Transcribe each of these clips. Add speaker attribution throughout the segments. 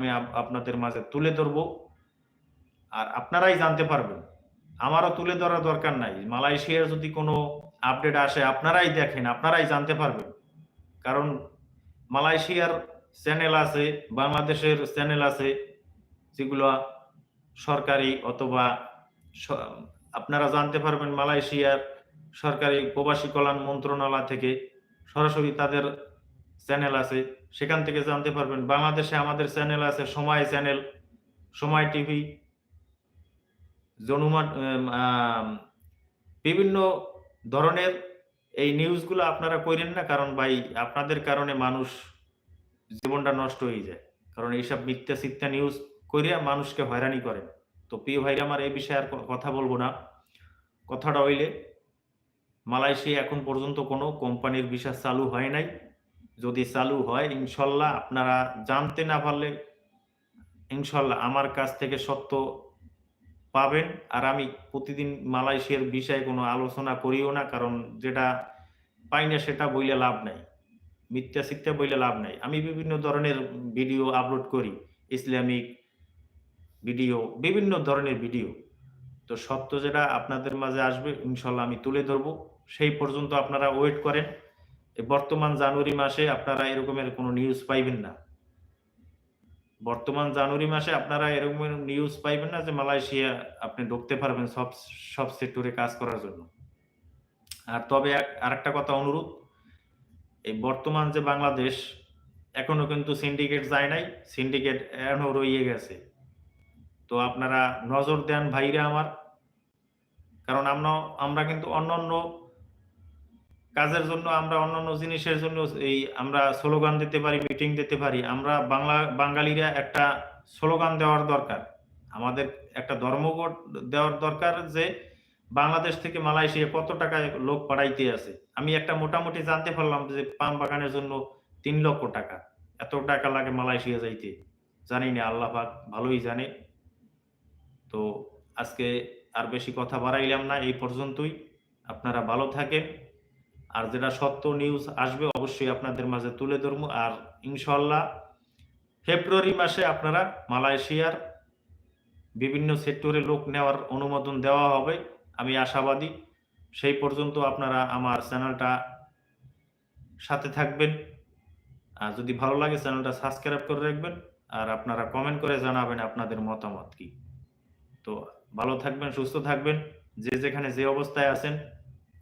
Speaker 1: আমি আপনাদের মাঝে তুলে ধরবো। আর আপনারাই জানতে পারবেন। আমারও তুলে ধরার দরকার নাই। মালয়েশিয়ার যদি কোনো আপডেট আসে আপনারাই দেখেন, আপনারাই জানতে পারবেন। কারণ মালয়েশিয়ার চ্যানেল আছে, বাংলাদেশের চ্যানেল আছে, যেগুলা সরকারি অথবা স আপনারা জানতে পারবেন মালয়েশিয়ার সরকারি প্রবাসী কল্যাণ মন্ত্রণালয় থেকে সরাসরি তাদের চ্যানেল আছে। সেখান থেকে জানতে পারবেন। বাংলাদেশে আমাদের চ্যানেল আছে সময় চ্যানেল, সময় টিভি, জনুমা বিভিন্ন ধরনের এই নিউজগুলো আপনারা কইরেন না। কারণ ভাই আপনাদের কারণে মানুষ জীবনটা নষ্ট হয়ে যায়। কারণ এইসব মিথ্যা-সিথ্যা নিউজ কইরা মানুষকে হয়রানি করেন। তো প্রিয় ভাইরা আমার এই বিষয়ে আর কথা বলব না। কথাটা হইলে মালয়েশিয়া এখন পর্যন্ত কোনো কোম্পানির ভিসা চালু হয় নাই। যদি চালু হয় ইনশাল্লাহ আপনারা জানতে না পারলে ইনশাল্লাহ আমার কাছ থেকে সত্য পাবেন। আর আমি প্রতিদিন মালয়েশিয়ার বিষয়ে কোনো আলোচনা করিও না। কারণ যেটা পাই না সেটা বইলে লাভ নাই। মিথ্যা-সিথ্যা বইলে লাভ নাই। আমি বিভিন্ন ধরনের ভিডিও আপলোড করি। ইসলামিক ভিডিও, বিভিন্ন ধরনের ভিডিও। তো সত্য যেটা আপনাদের মাঝে আসবে ইনশাল্লাহ আমি তুলে ধরবো। সেই পর্যন্ত আপনারা ওয়েট করেন। বর্তমান জানুয়ারি মাসে আপনারা এরকমের কোনো নিউজ পাইবেন না। বর্তমান জানুয়ারি মাসে আপনারা এরকম নিউজ পাইবেন না যে মালয়েশিয়া আপনি ঢুকতে পারবেন সব সেক্টরে কাজ করার জন্য। আর তবে আরেকটা কথা অনুরোধ, এই বর্তমান যে বাংলাদেশ এখনো কিন্তু সিন্ডিকেট যায় নাই। সিন্ডিকেট এখনো রইয়ে গেছে। তো আপনারা নজর দেন ভাইরা আমার। কারণ আমরা কিন্তু অন্যান্য কাজের জন্য আমরা অন্যান্য জিনিসের জন্য আমরা স্লোগান দিতে পারি, মিটিং দিতে পারি। আমরা বাঙালিরা একটা স্লোগান দেওয়ার দরকার। আমাদের একটা ধর্মঘট দেওয়ার দরকার যে বাংলাদেশ থেকে মালয়েশিয়া কত টাকায় লোক পাঠাইতে আছে। আমি একটা মোটামুটি জানতে পারলাম যে পাম বাগানের জন্য ৩ লক্ষ টাকা। এত টাকা লাগে মালয়েশিয়া যাইতে। জানি না, আল্লাহ পাক ভালোই জানে। তো আজকে আর বেশি কথা বাড়াইলাম না, এই পর্যন্তই। আপনারা ভালো থাকেন। আর যেটা সত্য নিউজ আসবে অবশ্যই আপনাদের মাঝে তুলে ধরবো। আর ইনশাল্লাহ ফেব্রুয়ারি মাসে আপনারা মালয়েশিয়ার বিভিন্ন সেক্টরে লোক নেওয়ার অনুমোদন দেওয়া হবে, আমি আশাবাদী। সেই পর্যন্ত আপনারা আমার চ্যানেলটা সাথে থাকবেন। আর যদি ভালো লাগে চ্যানেলটা সাবস্ক্রাইব করে রাখবেন। আর আপনারা কমেন্ট করে জানাবেন আপনাদের মতামত কি। তো ভালো থাকবেন, সুস্থ থাকবেন। যে যেখানে যে অবস্থায় আছেন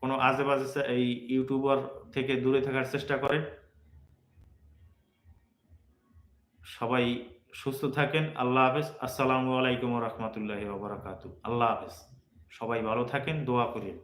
Speaker 1: কোনো আজে-বাজে এই ইউটিউবার থেকে দূরে থাকার চেষ্টা করেন। সবাই সুস্থ থাকেন। আল্লাহ হাফেজ। আসসালামু আলাইকুম ওয়া রাহমাতুল্লাহি ওয়া বারাকাতুহু। আল্লাহ হাফেজ। সবাই ভালো থাকেন, দোয়া করিন।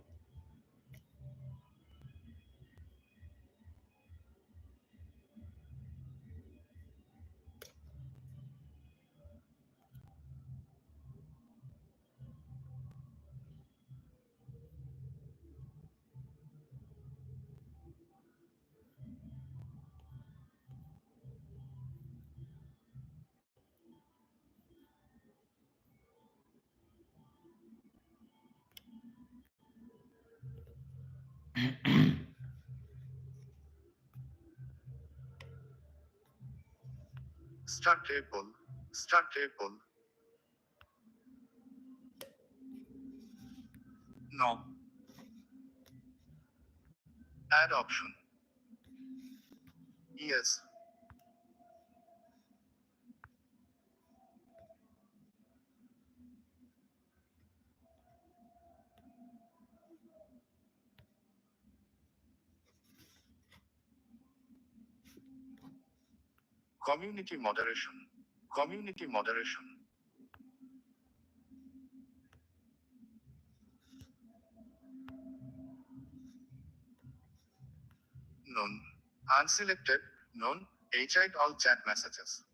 Speaker 2: Start table. Start table. No. Add option. Yes. Community moderation. Community moderation. None. Unselected. None. Hide all chat messages.